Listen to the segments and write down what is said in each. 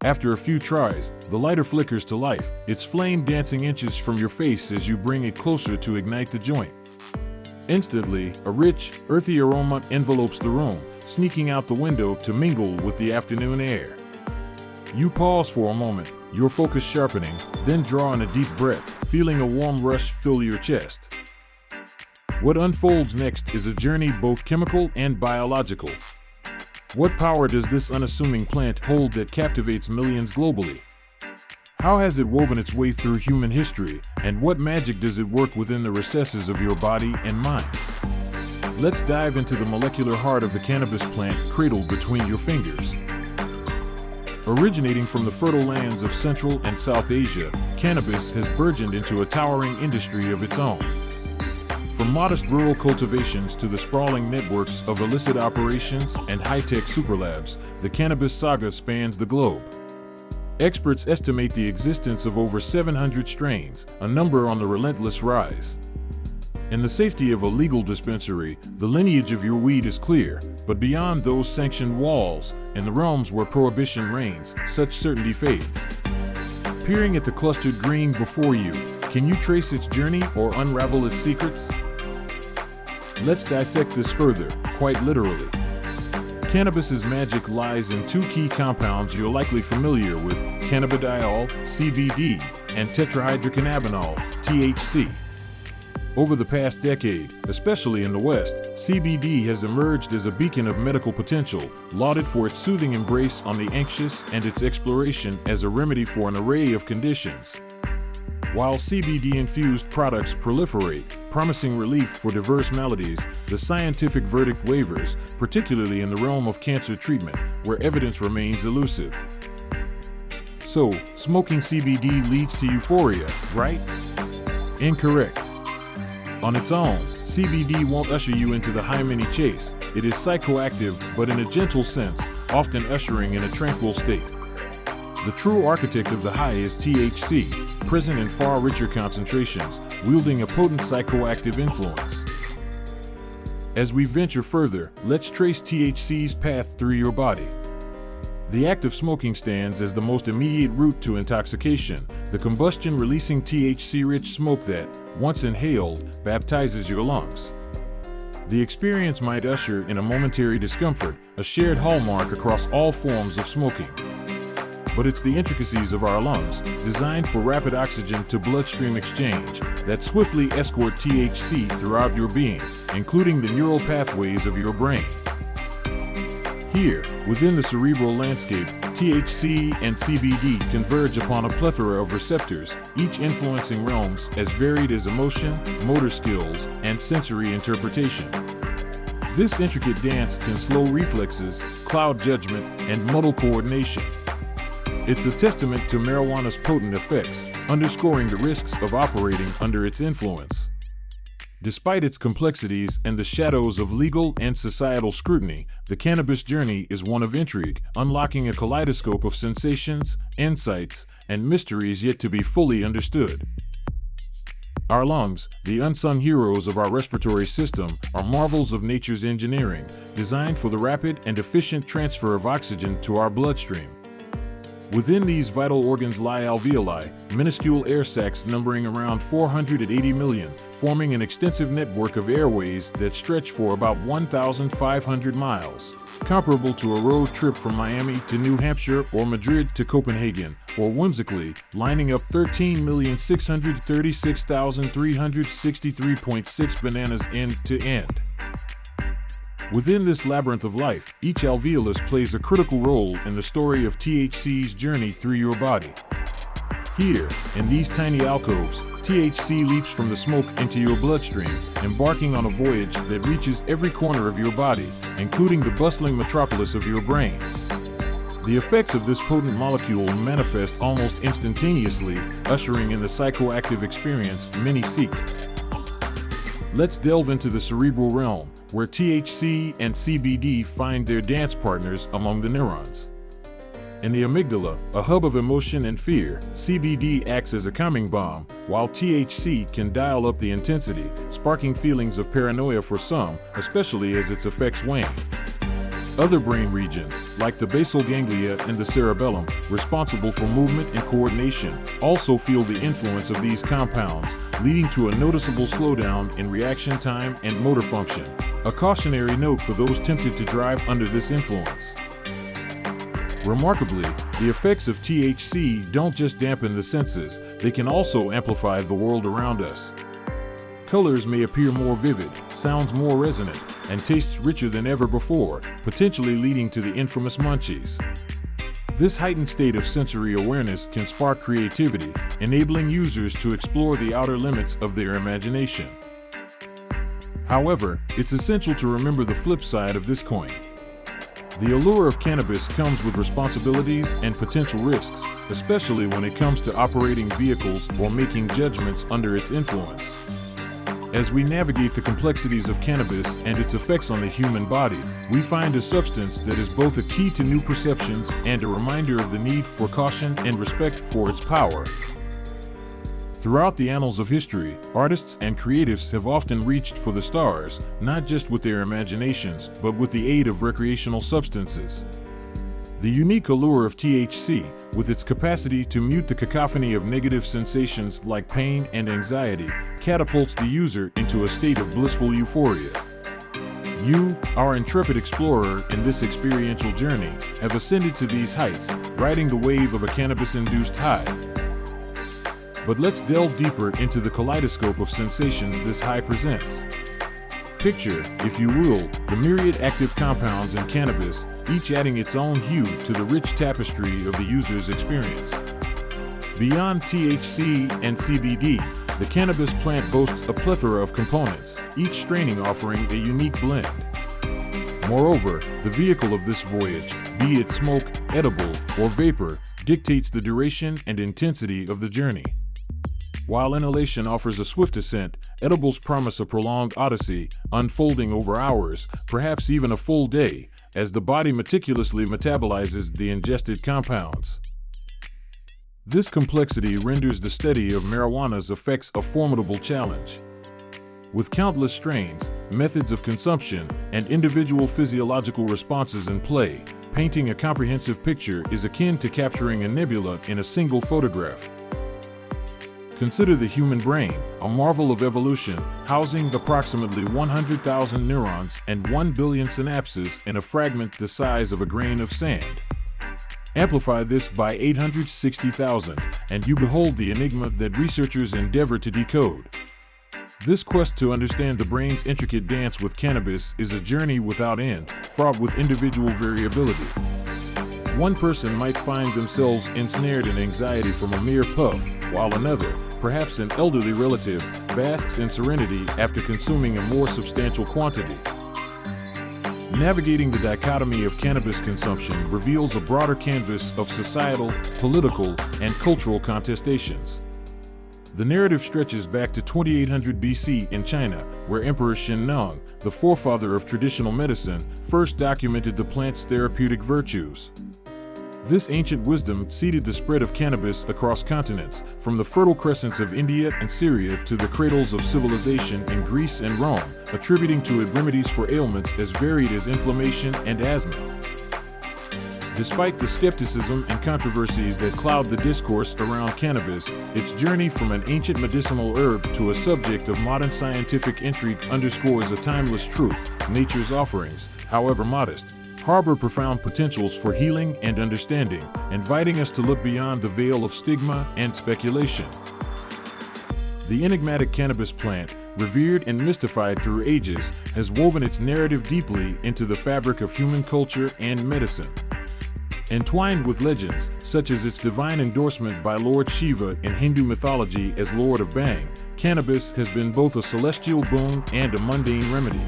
After a few tries, the lighter flickers to life, its flame dancing inches from your face as you bring it closer to ignite the joint. Instantly, a rich, earthy aroma envelopes the room, sneaking out the window to mingle with the afternoon air. You pause for a moment, your focus sharpening, then draw in a deep breath, feeling a warm rush fill your chest. What unfolds next is a journey both chemical and biological. What power does this unassuming plant hold that captivates millions globally? How has it woven its way through human history, and what magic does it work within the recesses of your body and mind? Let's dive into the molecular heart of the cannabis plant cradled between your fingers. Originating from the fertile lands of Central and South Asia, cannabis has burgeoned into a towering industry of its own. From modest rural cultivations to the sprawling networks of illicit operations and high-tech superlabs, the cannabis saga spans the globe. Experts estimate the existence of over 700 strains, a number on the relentless rise. In the safety of a legal dispensary, the lineage of your weed is clear, but beyond those sanctioned walls, in the realms where prohibition reigns, such certainty fades. Peering at the clustered green before you, can you trace its journey or unravel its secrets? Let's dissect this further, quite literally. Cannabis's magic lies in two key compounds you're likely familiar with, cannabidiol, CBD, and tetrahydrocannabinol, THC. Over the past decade, especially in the West, CBD has emerged as a beacon of medical potential, lauded for its soothing embrace on the anxious and its exploration as a remedy for an array of conditions. While CBD-infused products proliferate, promising relief for diverse maladies, the scientific verdict wavers, particularly in the realm of cancer treatment, where evidence remains elusive. So, smoking CBD leads to euphoria, right? Incorrect. On its own, CBD won't usher you into the high-mini chase. It is psychoactive, but in a gentle sense, often ushering in a tranquil state. The true architect of the high is THC, present in far richer concentrations, wielding a potent psychoactive influence. As we venture further, let's trace THC's path through your body. The act of smoking stands as the most immediate route to intoxication, the combustion-releasing THC-rich smoke that, once inhaled, baptizes your lungs. The experience might usher in a momentary discomfort, a shared hallmark across all forms of smoking. But it's the intricacies of our lungs, designed for rapid oxygen to bloodstream exchange, that swiftly escort THC throughout your being, including the neural pathways of your brain. Here, within the cerebral landscape, THC and CBD converge upon a plethora of receptors, each influencing realms as varied as emotion, motor skills, and sensory interpretation. This intricate dance can slow reflexes, cloud judgment, and muddle coordination. It's a testament to marijuana's potent effects, underscoring the risks of operating under its influence. Despite its complexities and the shadows of legal and societal scrutiny, the cannabis journey is one of intrigue, unlocking a kaleidoscope of sensations, insights, and mysteries yet to be fully understood. Our lungs, the unsung heroes of our respiratory system, are marvels of nature's engineering, designed for the rapid and efficient transfer of oxygen to our bloodstream. Within these vital organs lie alveoli, minuscule air sacs numbering around 480 million, forming an extensive network of airways that stretch for about 1,500 miles, comparable to a road trip from Miami to New Hampshire or Madrid to Copenhagen, or whimsically, lining up 13,636,363.6 bananas end to end. Within this labyrinth of life, each alveolus plays a critical role in the story of THC's journey through your body. Here, in these tiny alcoves, THC leaps from the smoke into your bloodstream, embarking on a voyage that reaches every corner of your body, including the bustling metropolis of your brain. The effects of this potent molecule manifest almost instantaneously, ushering in the psychoactive experience many seek. Let's delve into the cerebral realm, where THC and CBD find their dance partners among the neurons. In the amygdala, a hub of emotion and fear, CBD acts as a calming balm, while THC can dial up the intensity, sparking feelings of paranoia for some, especially as its effects wane. Other brain regions, like the basal ganglia and the cerebellum, responsible for movement and coordination, also feel the influence of these compounds, leading to a noticeable slowdown in reaction time and motor function. A cautionary note for those tempted to drive under this influence. Remarkably, the effects of THC don't just dampen the senses, they can also amplify the world around us. Colors may appear more vivid, sounds more resonant, and tastes richer than ever before, potentially leading to the infamous munchies. This heightened state of sensory awareness can spark creativity, enabling users to explore the outer limits of their imagination. However, it's essential to remember the flip side of this coin. The allure of cannabis comes with responsibilities and potential risks, especially when it comes to operating vehicles or making judgments under its influence. As we navigate the complexities of cannabis and its effects on the human body, we find a substance that is both a key to new perceptions and a reminder of the need for caution and respect for its power. Throughout the annals of history, artists and creatives have often reached for the stars, not just with their imaginations, but with the aid of recreational substances. The unique allure of THC, with its capacity to mute the cacophony of negative sensations like pain and anxiety, catapults the user into a state of blissful euphoria. You, our intrepid explorer in this experiential journey, have ascended to these heights, riding the wave of a cannabis-induced high. But let's delve deeper into the kaleidoscope of sensations this high presents. Picture, if you will, the myriad active compounds in cannabis, each adding its own hue to the rich tapestry of the user's experience. Beyond THC and CBD, the cannabis plant boasts a plethora of components, each straining offering a unique blend. Moreover, the vehicle of this voyage, be it smoke, edible, or vapor, dictates the duration and intensity of the journey. While inhalation offers a swift ascent, edibles promise a prolonged odyssey, unfolding over hours, perhaps even a full day, as the body meticulously metabolizes the ingested compounds. This complexity renders the study of marijuana's effects a formidable challenge. With countless strains, methods of consumption, and individual physiological responses in play, painting a comprehensive picture is akin to capturing a nebula in a single photograph. Consider the human brain, a marvel of evolution, housing approximately 100,000 neurons and 1 billion synapses in a fragment the size of a grain of sand. Amplify this by 860,000, and you behold the enigma that researchers endeavor to decode. This quest to understand the brain's intricate dance with cannabis is a journey without end, fraught with individual variability. One person might find themselves ensnared in anxiety from a mere puff, while another, perhaps an elderly relative, basks in serenity after consuming a more substantial quantity. Navigating the dichotomy of cannabis consumption reveals a broader canvas of societal, political, and cultural contestations. The narrative stretches back to 2800 BC in China, where Emperor Shennong, the forefather of traditional medicine, first documented the plant's therapeutic virtues. This ancient wisdom seeded the spread of cannabis across continents, from the fertile crescents of India and Syria to the cradles of civilization in Greece and Rome, attributing to it remedies for ailments as varied as inflammation and asthma. Despite the skepticism and controversies that cloud the discourse around cannabis, its journey from an ancient medicinal herb to a subject of modern scientific intrigue underscores a timeless truth: nature's offerings, however modest, harbor profound potentials for healing and understanding, inviting us to look beyond the veil of stigma and speculation. The enigmatic cannabis plant, revered and mystified through ages, has woven its narrative deeply into the fabric of human culture and medicine. Entwined with legends, such as its divine endorsement by Lord Shiva in Hindu mythology as Lord of Bang, cannabis has been both a celestial boon and a mundane remedy.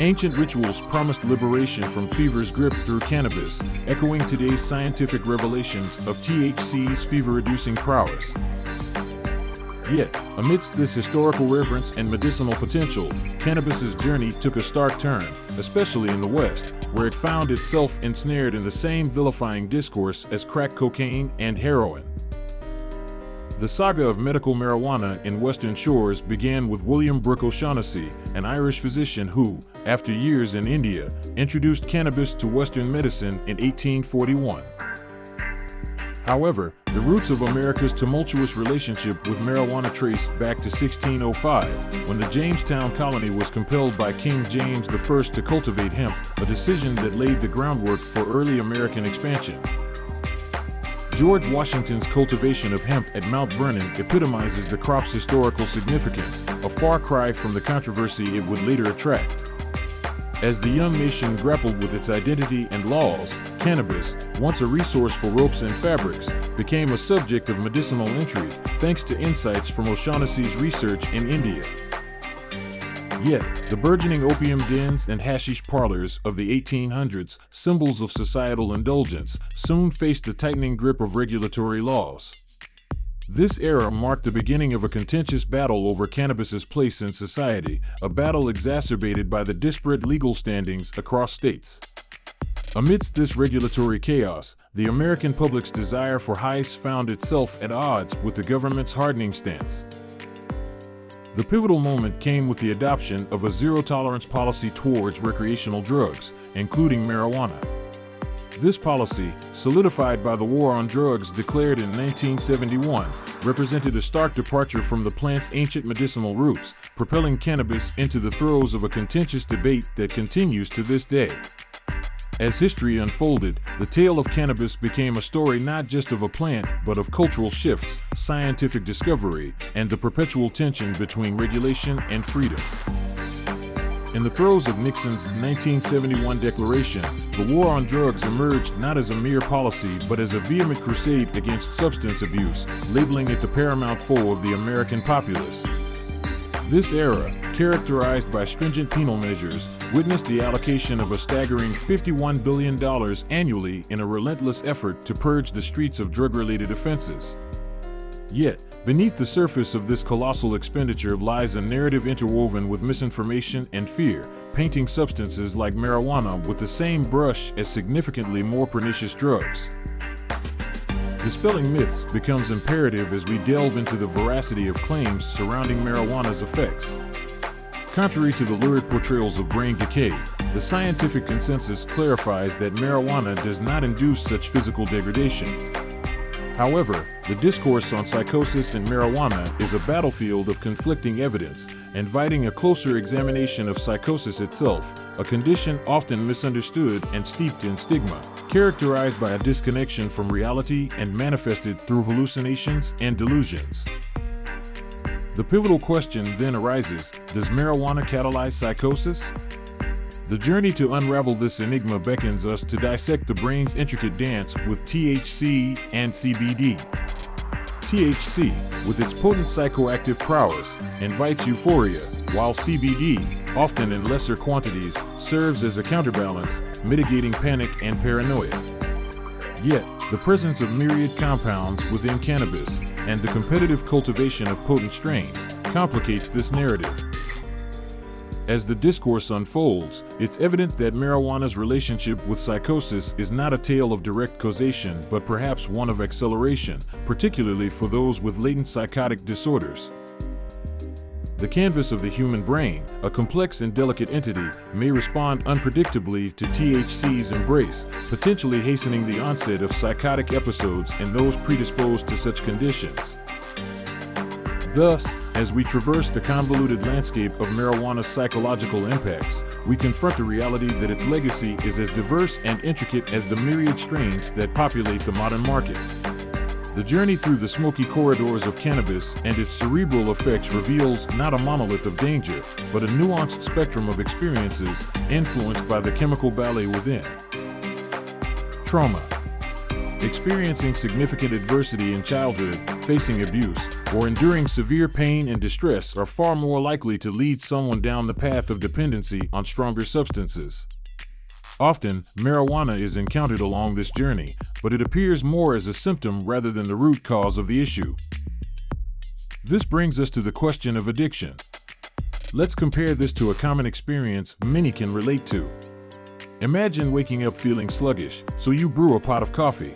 Ancient rituals promised liberation from fever's grip through cannabis, echoing today's scientific revelations of THC's fever-reducing prowess. Yet, amidst this historical reverence and medicinal potential, cannabis's journey took a stark turn, especially in the West, where it found itself ensnared in the same vilifying discourse as crack cocaine and heroin. The saga of medical marijuana in Western Shores began with William Brooke O'Shaughnessy, an Irish physician who, after years in India, introduced cannabis to Western medicine in 1841. However, the roots of America's tumultuous relationship with marijuana trace back to 1605, when the Jamestown colony was compelled by King James I to cultivate hemp, a decision that laid the groundwork for early American expansion. George Washington's cultivation of hemp at Mount Vernon epitomizes the crop's historical significance, a far cry from the controversy it would later attract. As the young nation grappled with its identity and laws, cannabis, once a resource for ropes and fabrics, became a subject of medicinal intrigue thanks to insights from O'Shaughnessy's research in India. Yet, the burgeoning opium dens and hashish parlors of the 1800s, symbols of societal indulgence, soon faced the tightening grip of regulatory laws. This era marked the beginning of a contentious battle over cannabis's place in society, a battle exacerbated by the disparate legal standings across states. Amidst this regulatory chaos, the American public's desire for highs found itself at odds with the government's hardening stance. The pivotal moment came with the adoption of a zero-tolerance policy towards recreational drugs, including marijuana. This policy, solidified by the War on Drugs declared in 1971, represented a stark departure from the plant's ancient medicinal roots, propelling cannabis into the throes of a contentious debate that continues to this day. As history unfolded, the tale of cannabis became a story not just of a plant, but of cultural shifts, scientific discovery, and the perpetual tension between regulation and freedom. In the throes of Nixon's 1971 declaration, the war on drugs emerged not as a mere policy but as a vehement crusade against substance abuse, labeling it the paramount foe of the American populace. This era, characterized by stringent penal measures, witnessed the allocation of a staggering $51 billion annually in a relentless effort to purge the streets of drug-related offenses. Yet, beneath the surface of this colossal expenditure lies a narrative interwoven with misinformation and fear, painting substances like marijuana with the same brush as significantly more pernicious drugs. Dispelling myths becomes imperative as we delve into the veracity of claims surrounding marijuana's effects. Contrary to the lurid portrayals of brain decay, the scientific consensus clarifies that marijuana does not induce such physical degradation. However, the discourse on psychosis and marijuana is a battlefield of conflicting evidence, inviting a closer examination of psychosis itself, a condition often misunderstood and steeped in stigma, characterized by a disconnection from reality and manifested through hallucinations and delusions. The pivotal question then arises: does marijuana catalyze psychosis? The journey to unravel this enigma beckons us to dissect the brain's intricate dance with THC and CBD. THC, with its potent psychoactive prowess, invites euphoria, while CBD, often in lesser quantities, serves as a counterbalance, mitigating panic and paranoia. Yet, the presence of myriad compounds within cannabis and the competitive cultivation of potent strains complicates this narrative. As the discourse unfolds, it's evident that marijuana's relationship with psychosis is not a tale of direct causation but perhaps one of acceleration, particularly for those with latent psychotic disorders. The canvas of the human brain, a complex and delicate entity, may respond unpredictably to THC's embrace, potentially hastening the onset of psychotic episodes in those predisposed to such conditions. Thus, as we traverse the convoluted landscape of marijuana's psychological impacts, we confront the reality that its legacy is as diverse and intricate as the myriad strains that populate the modern market. The journey through the smoky corridors of cannabis and its cerebral effects reveals not a monolith of danger, but a nuanced spectrum of experiences influenced by the chemical ballet within. Trauma. Experiencing significant adversity in childhood, facing abuse, or enduring severe pain and distress are far more likely to lead someone down the path of dependency on stronger substances. Often, marijuana is encountered along this journey, but it appears more as a symptom rather than the root cause of the issue. This brings us to the question of addiction. Let's compare this to a common experience many can relate to. Imagine waking up feeling sluggish, so you brew a pot of coffee.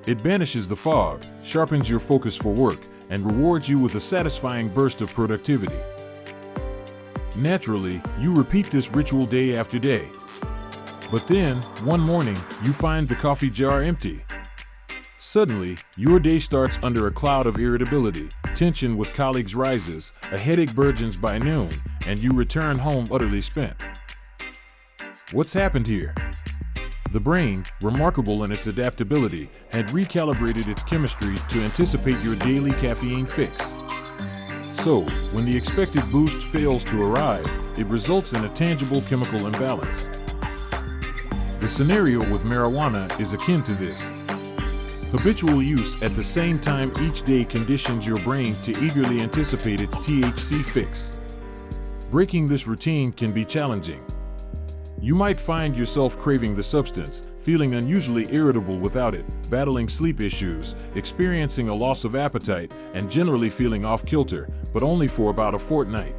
It banishes the fog, sharpens your focus for work, and rewards you with a satisfying burst of productivity. Naturally, you repeat this ritual day after day. But then, one morning, you find the coffee jar empty. Suddenly, your day starts under a cloud of irritability, tension with colleagues rises, a headache burgeons by noon, and you return home utterly spent. What's happened here? The brain, remarkable in its adaptability, had recalibrated its chemistry to anticipate your daily caffeine fix. So, when the expected boost fails to arrive, it results in a tangible chemical imbalance. The scenario with marijuana is akin to this. Habitual use at the same time each day conditions your brain to eagerly anticipate its THC fix. Breaking this routine can be challenging. You might find yourself craving the substance, feeling unusually irritable without it, battling sleep issues, experiencing a loss of appetite, and generally feeling off-kilter, but only for about a fortnight.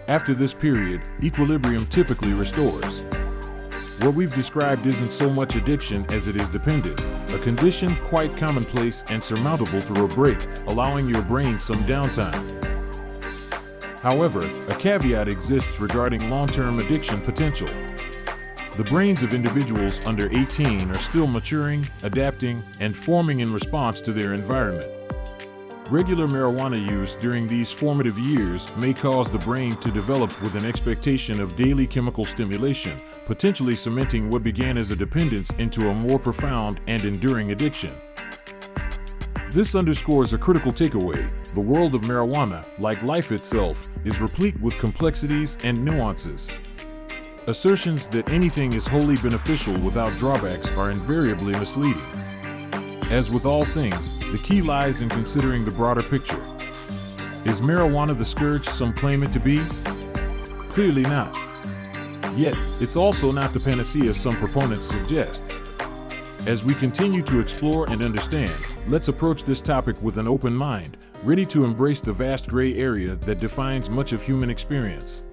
After this period, equilibrium typically restores. What we've described isn't so much addiction as it is dependence, a condition quite commonplace and surmountable through a break, allowing your brain some downtime. However, a caveat exists regarding long-term addiction potential. The brains of individuals under 18 are still maturing, adapting, and forming in response to their environment. Regular marijuana use during these formative years may cause the brain to develop with an expectation of daily chemical stimulation, potentially cementing what began as a dependence into a more profound and enduring addiction. This underscores a critical takeaway. The world of marijuana, like life itself, is replete with complexities and nuances. Assertions that anything is wholly beneficial without drawbacks are invariably misleading. As with all things, the key lies in considering the broader picture. Is marijuana the scourge some claim it to be? Clearly not. Yet, it's also not the panacea some proponents suggest. As we continue to explore and understand, let's approach this topic with an open mind, ready to embrace the vast gray area that defines much of human experience.